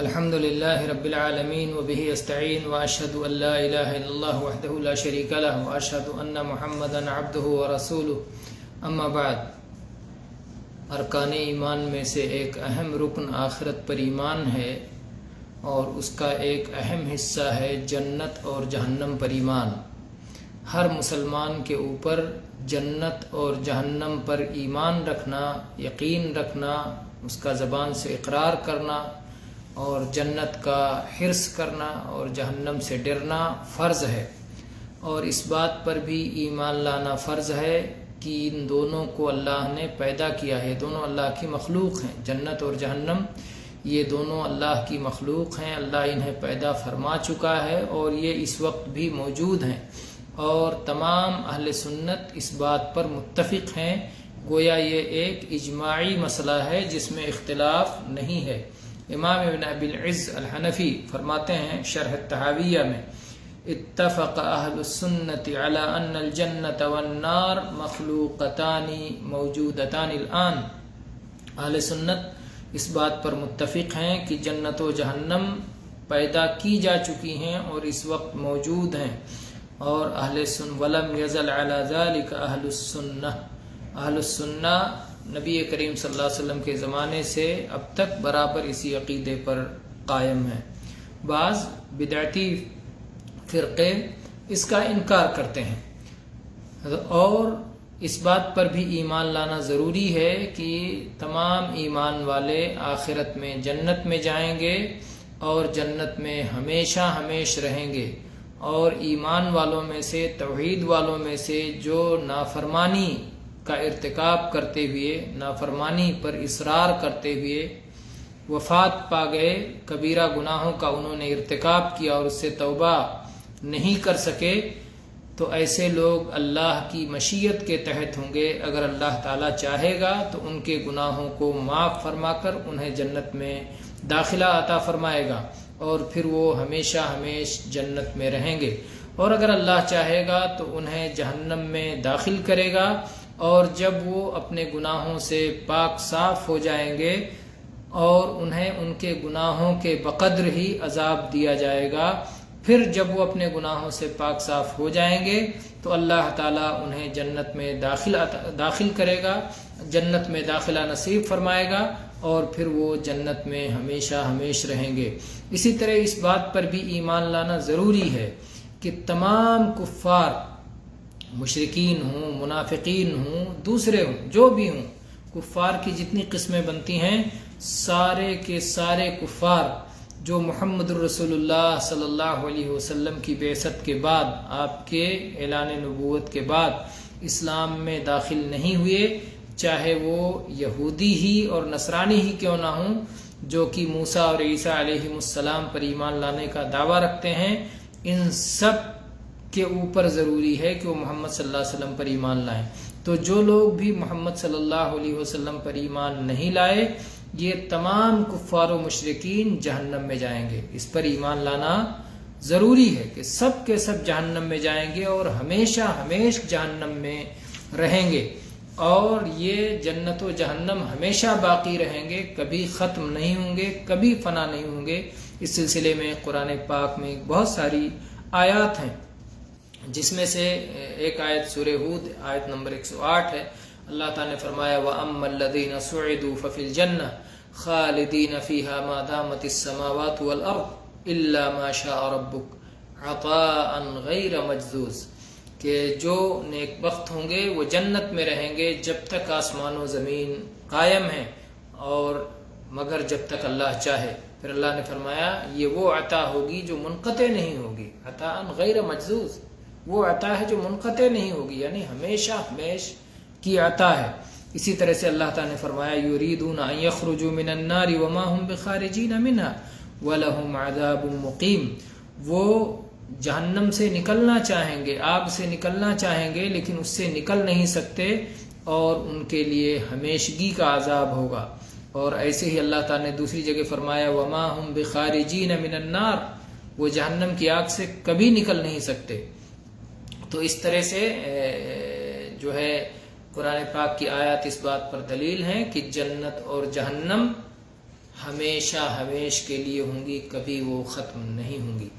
الحمد لله رب العالمين وبه استعين واشهد ان لا اله الا الله وحده لا شريك له واشهد ان محمدا عبده ورسوله اما بعد ارکان ایمان میں سے ایک اہم رکن آخرت پر ایمان ہے اور اس کا ایک اہم حصہ ہے جنت اور جہنم پر ایمان۔ ہر مسلمان کے اوپر جنت اور جہنم پر ایمان رکھنا، یقین رکھنا، اس کا زبان سے اقرار کرنا اور جنت کا حرص کرنا اور جہنم سے ڈرنا فرض ہے، اور اس بات پر بھی ایمان لانا فرض ہے کہ ان دونوں کو اللہ نے پیدا کیا ہے، دونوں اللہ کی مخلوق ہیں۔ جنت اور جہنم یہ دونوں اللہ کی مخلوق ہیں، اللہ انہیں پیدا فرما چکا ہے اور یہ اس وقت بھی موجود ہیں، اور تمام اہل سنت اس بات پر متفق ہیں، گویا یہ ایک اجماعی مسئلہ ہے جس میں اختلاف نہیں ہے۔ امام ابن ابی العز الحنفی فرماتے ہیں شرح الطحاویہ میں، اتفق اہل السنت علی ان الجنت والنار مخلوقتان موجودتان الان۔ اہل سنت اس بات پر متفق ہیں کہ جنت و جہنم پیدا کی جا چکی ہیں اور اس وقت موجود ہیں، اور اہل سنت ولم یزل علی ذلک اہل السنہ، اہل السنہ نبی کریم صلی اللہ علیہ وسلم کے زمانے سے اب تک برابر اسی عقیدے پر قائم ہیں۔ بعض بدعتی فرقے اس کا انکار کرتے ہیں، اور اس بات پر بھی ایمان لانا ضروری ہے کہ تمام ایمان والے آخرت میں جنت میں جائیں گے اور جنت میں ہمیشہ ہمیشہ رہیں گے، اور ایمان والوں میں سے، توحید والوں میں سے جو نافرمانی کا ارتکاب کرتے ہوئے، نافرمانی پر اصرار کرتے ہوئے وفات پا گئے، کبیرہ گناہوں کا انہوں نے ارتکاب کیا اور اس سے توبہ نہیں کر سکے، تو ایسے لوگ اللہ کی مشیت کے تحت ہوں گے۔ اگر اللہ تعالیٰ چاہے گا تو ان کے گناہوں کو معاف فرما کر انہیں جنت میں داخلہ عطا فرمائے گا، اور پھر وہ ہمیشہ ہمیشہ جنت میں رہیں گے، اور اگر اللہ چاہے گا تو انہیں جہنم میں داخل کرے گا، اور جب وہ اپنے گناہوں سے پاک صاف ہو جائیں گے اور انہیں ان کے گناہوں کے بقدر ہی عذاب دیا جائے گا، پھر جب وہ اپنے گناہوں سے پاک صاف ہو جائیں گے تو اللہ تعالیٰ انہیں جنت میں داخل کرے گا، جنت میں داخلہ نصیب فرمائے گا، اور پھر وہ جنت میں ہمیشہ ہمیشہ رہیں گے۔ اسی طرح اس بات پر بھی ایمان لانا ضروری ہے کہ تمام کفار، مشرکین ہوں، منافقین ہوں، دوسرے ہوں، جو بھی ہوں، کفار کی جتنی قسمیں بنتی ہیں، سارے کے سارے کفار جو محمد الرسول اللہ صلی اللہ علیہ وسلم کی بعثت کے بعد، آپ کے اعلان نبوت کے بعد اسلام میں داخل نہیں ہوئے، چاہے وہ یہودی ہی اور نصرانی ہی کیوں نہ ہوں، جو کہ موسیٰ اور عیسیٰ علیہ السلام پر ایمان لانے کا دعویٰ رکھتے ہیں، ان سب کے اوپر ضروری ہے کہ وہ محمد صلی اللہ علیہ وسلم پر ایمان لائیں۔ تو جو لوگ بھی محمد صلی اللہ علیہ وسلم پر ایمان نہیں لائے، یہ تمام کفار و مشرکین جہنم میں جائیں گے۔ اس پر ایمان لانا ضروری ہے کہ سب کے سب جہنم میں جائیں گے اور ہمیشہ ہمیشہ جہنم میں رہیں گے، اور یہ جنت و جہنم ہمیشہ باقی رہیں گے، کبھی ختم نہیں ہوں گے، کبھی فنا نہیں ہوں گے۔ اس سلسلے میں قرآن پاک میں بہت ساری آیات ہیں، جس میں سے ایک آیت سورہ ہود آیت نمبر 108 ہے۔ اللہ تعالیٰ نے فرمایا وَأَمَّا الَّذِينَ سُعِدُوا فَفِي الْجَنَّةِ خَالِدِينَ فِيهَا مَا دَامَتِ السَّمَاوَاتُ وَالْأَرْضُ إِلَّا مَا شَاءَ رَبُّكَ عَطَاءً غَيْرَ مَجْذُوذٍ، کہ جو نیک بخت ہوں گے وہ جنت میں رہیں گے جب تک آسمان و زمین قائم ہیں، اور مگر جب تک اللہ چاہے۔ پھر اللہ نے فرمایا یہ وہ عطا ہوگی جو منقطع نہیں ہوگی، عطاء غیر مجذوذ، وہ عطا ہے جو منقطع نہیں ہوگی، یعنی ہمیشہ ہمیشہ کی عطا ہے۔ اسی طرح سے اللہ تعالیٰ نے فرمایا یریدون ان یخرجوا من النار وما هم بخارجین منها ولهم عذاب مقیم، وہ جہنم سے نکلنا چاہیں گے، آگ سے نکلنا چاہیں گے، لیکن اس سے نکل نہیں سکتے، اور ان کے لیے ہمیشگی کا عذاب ہوگا۔ اور ایسے ہی اللہ تعالیٰ نے دوسری جگہ فرمایا وما هم بخارجین من النار، وہ جہنم کی آگ سے کبھی نکل نہیں سکتے۔ تو اس طرح سے جو ہے قرآن پاک کی آیات اس بات پر دلیل ہیں کہ جنت اور جہنم ہمیشہ ہمیش کے لیے ہوں گی، کبھی وہ ختم نہیں ہوں گی۔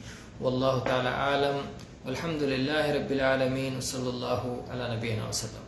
واللہ تعالی عالم، والحمد للہ رب العالمین، صلی اللہ علی نبینا وسلم۔